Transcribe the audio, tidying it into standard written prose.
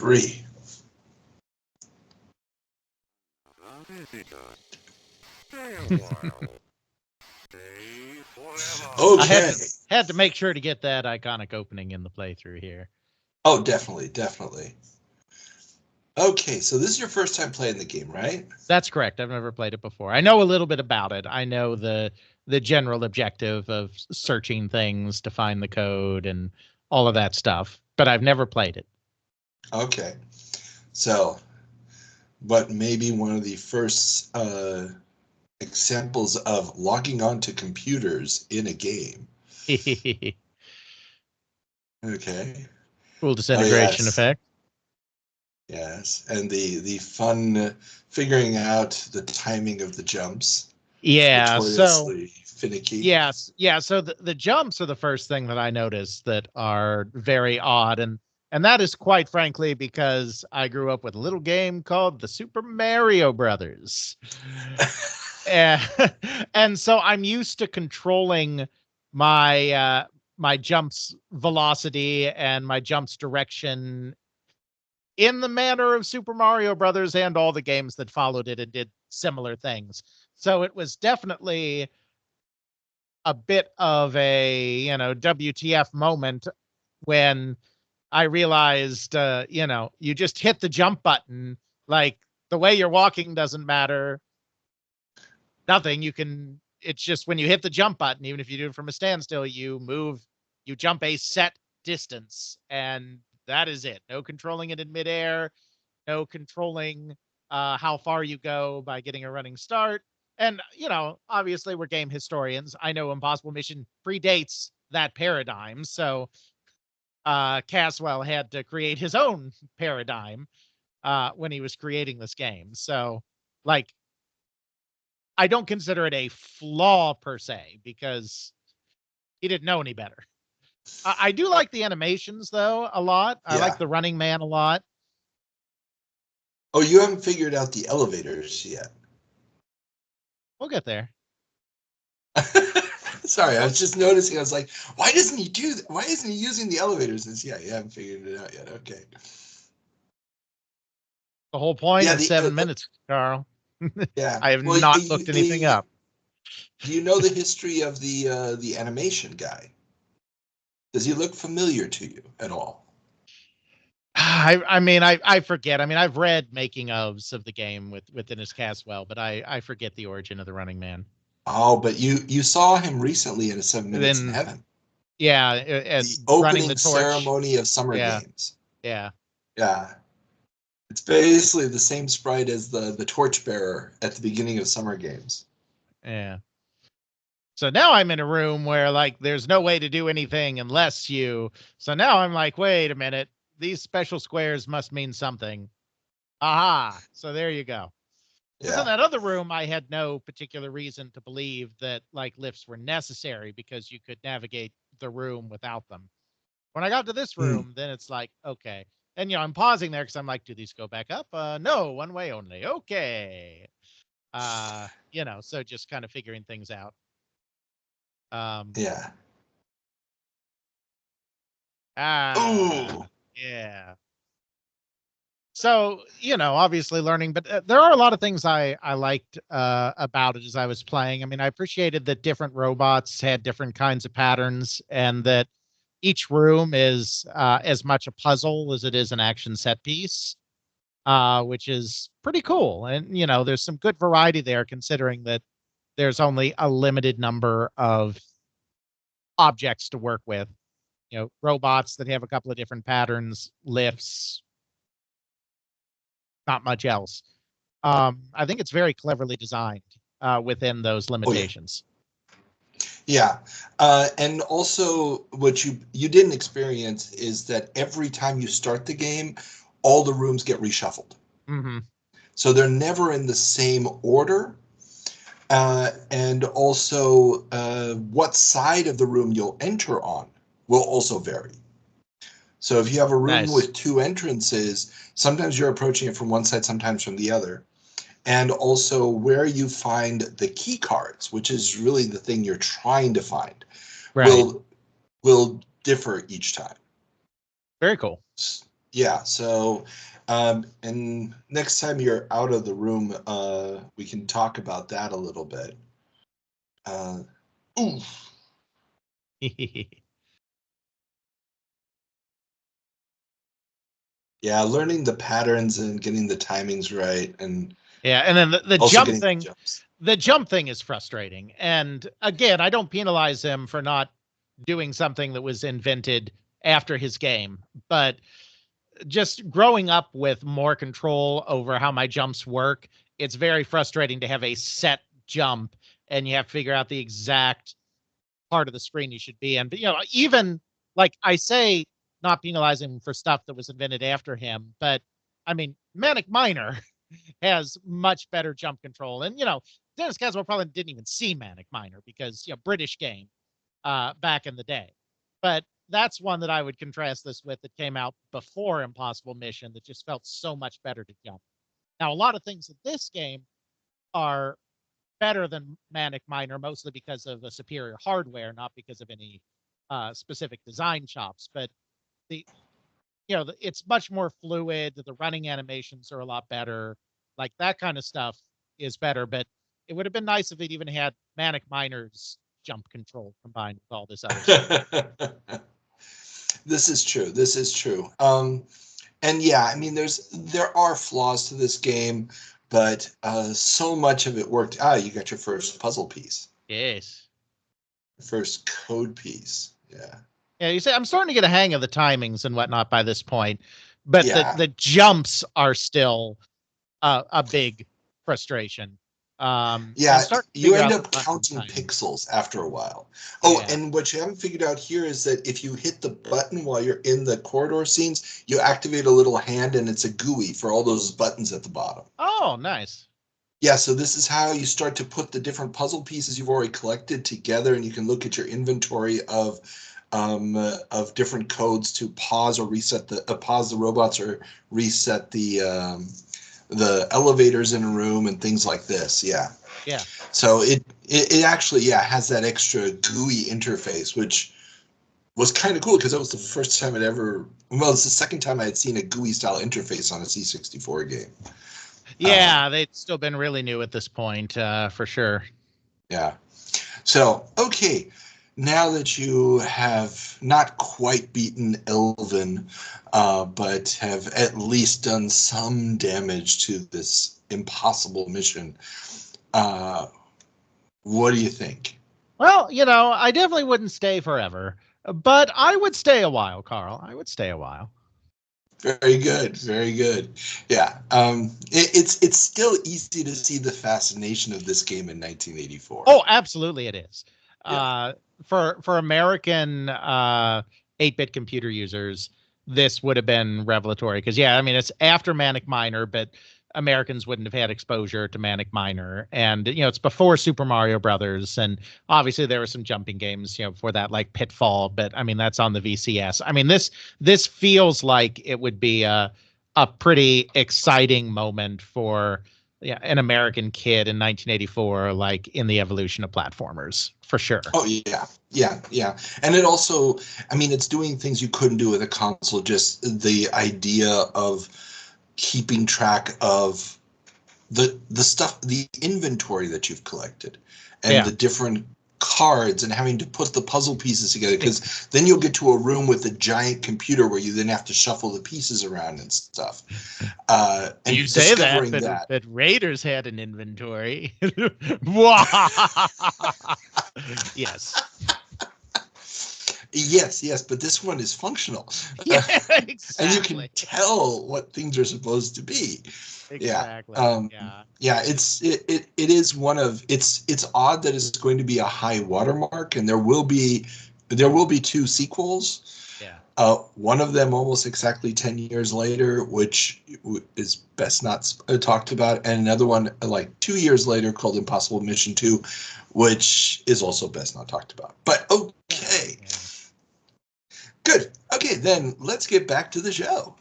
3. Okay. I had to make sure to get that iconic opening in the playthrough here. Oh, definitely. Okay, so this is your first time playing the game, right? That's correct. I've never played it before. I know a little bit about it. I know the general objective of searching things to find the code and all of that stuff, but I've never played it. Okay. So, but maybe one of the first examples of logging on to computers in a game. Okay. Cool Oh, disintegration yes. effect. Yes, and the fun figuring out the timing of the jumps. Yeah, Notoriously finicky. Yes. Yeah. So the jumps are the first thing that I noticed that are very odd. And that is quite frankly because I grew up with a little game called the Super Mario Brothers. and, and so I'm used to controlling my my jumps velocity and my jumps direction in the manner of Super Mario Brothers and all the games that followed it and did similar things. So it was definitely a bit of a, WTF moment when I realized, you just hit the jump button. Like the way you're walking doesn't matter. Nothing. It's just when you hit the jump button, even if you do it from a standstill, you jump a set distance and that is it. No controlling it in midair, no controlling how far you go by getting a running start. And, obviously we're game historians. I know Impossible Mission predates that paradigm. So Caswell had to create his own paradigm when he was creating this game. So, like, I don't consider it a flaw per se because he didn't know any better. I do like the animations, though, a lot. I like the Running Man a lot. Oh, you haven't figured out the elevators yet. We'll get there. Sorry, I was just noticing. I was like, why doesn't he do that? Why isn't he using the elevators? Yeah, you haven't figured it out yet. Okay. The whole point is 7 minutes, Carl. Yeah. I have not looked anything up. Do you know the history of the animation guy? Does he look familiar to you at all? I forget. I mean, I've read making ofs of the game with Dennis Caswell, but I forget the origin of the Running Man. Oh, but you saw him recently in a 7 Minutes in Heaven. Yeah, the opening ceremony of Summer Games. Yeah. Yeah. It's basically the same sprite as the torchbearer at the beginning of Summer Games. Yeah. So now I'm in a room where like there's no way to do anything unless you. So now I'm like, wait a minute. These special squares must mean something. Aha. So there you go. Because in that other room, I had no particular reason to believe that like lifts were necessary because you could navigate the room without them. When I got to this room, then it's like, okay. And, I'm pausing there because I'm like, do these go back up? No, one way only. Okay. So just kind of figuring things out. Yeah. Yeah. So, obviously learning, but there are a lot of things I liked about it as I was playing. I mean, I appreciated that different robots had different kinds of patterns and that each room is as much a puzzle as it is an action set piece, which is pretty cool. And, there's some good variety there considering that there's only a limited number of objects to work with. Robots that have a couple of different patterns, lifts, not much else. I think it's very cleverly designed within those limitations. Yeah. And also what you didn't experience is that every time you start the game, all the rooms get reshuffled. Mm-hmm. So they're never in the same order. And also what side of the room you'll enter on will also vary. So if you have a room with two entrances, sometimes you're approaching it from one side, sometimes from the other. And also where you find the key cards, which is really the thing you're trying to find, will differ each time. Very cool. Yeah, so and next time you're out of the room, we can talk about that a little bit. Uh, ooh, yeah, learning the patterns and getting the timings right, and Yeah, and then the also jump getting the thing, jumps. the jump thing is frustrating. And again, I don't penalize him for not doing something that was invented after his game, but just growing up with more control over how my jumps work, it's very frustrating to have a set jump and you have to figure out the exact part of the screen you should be in. But even like I say, not penalizing him for stuff that was invented after him, but I mean, Manic Miner has much better jump control. And Dennis Caswell probably didn't even see Manic Miner because British game back in the day. But that's one that I would contrast this with that came out before Impossible Mission that just felt so much better to jump. Now, a lot of things in this game are better than Manic Miner, mostly because of a superior hardware, not because of any specific design chops. But the it's much more fluid. The running animations are a lot better. Like that kind of stuff is better. But it would have been nice if it even had Manic Miner's jump control combined with all this other stuff. This is true. This is true. And yeah, I mean, there are flaws to this game, but so much of it worked. Ah, you got your first puzzle piece, Yes. first code piece. Yeah. Yeah, you say I'm starting to get a hang of the timings and whatnot by this point, but the Yeah. the jumps are still a big frustration. And Yeah, start to you figure end out the up button counting timings. pixels after a while. Oh, Yeah. and what you haven't figured out here is that if you hit the button while you're in the corridor scenes, you activate a little hand and it's a GUI for all those buttons at the bottom. Oh, nice. Yeah, so this is how you start to put the different puzzle pieces you've already collected together, and you can look at your inventory of different codes to pause or reset pause the robots or reset the elevators in a room and things like this. Yeah. Yeah. So it actually has that extra GUI interface, which was kind of cool because that was the first time it's the second time I had seen a GUI style interface on a C64 game. Yeah, they've still been really new at this point, for sure. Yeah. So, okay, now that you have not quite beaten Elvin, but have at least done some damage to this impossible mission, uh, what do you think? Well, I definitely wouldn't stay forever, but I would stay a while, Carl. I would stay a while. Very good, very good. Yeah, it's still easy to see the fascination of this game in 1984. Oh, absolutely it is. Yeah. Uh, for American 8-bit computer users, this would have been revelatory because yeah, I mean it's after Manic Miner, but Americans wouldn't have had exposure to Manic Miner, and it's before Super Mario Brothers, and obviously there were some jumping games before that like Pitfall, but I mean that's on the VCS. I mean this feels like it would be a pretty exciting moment for an American kid in 1984, like in the evolution of platformers, for sure. Oh yeah, yeah. And it also, I mean, it's doing things you couldn't do with a console. Just the idea of keeping track of the stuff, the inventory that you've collected, and Yeah. the different cards, and having to put the puzzle pieces together. Because then you'll get to a room with a giant computer where you then have to shuffle the pieces around and stuff. You And say that, discovering but that. Raiders had an inventory. Yes. Yes, but this one is functional. Yeah, And you can exactly. tell what things are supposed to be. Yeah. Exactly. Yeah. Yeah, it is one of it's odd that it's going to be a high watermark, and there will be two sequels. Yeah. One of them almost exactly 10 years later, which is best not talked about, and another one like 2 years later called Impossible Mission 2, which is also best not talked about. But okay. Yeah. Good. Okay, then let's get back to the show.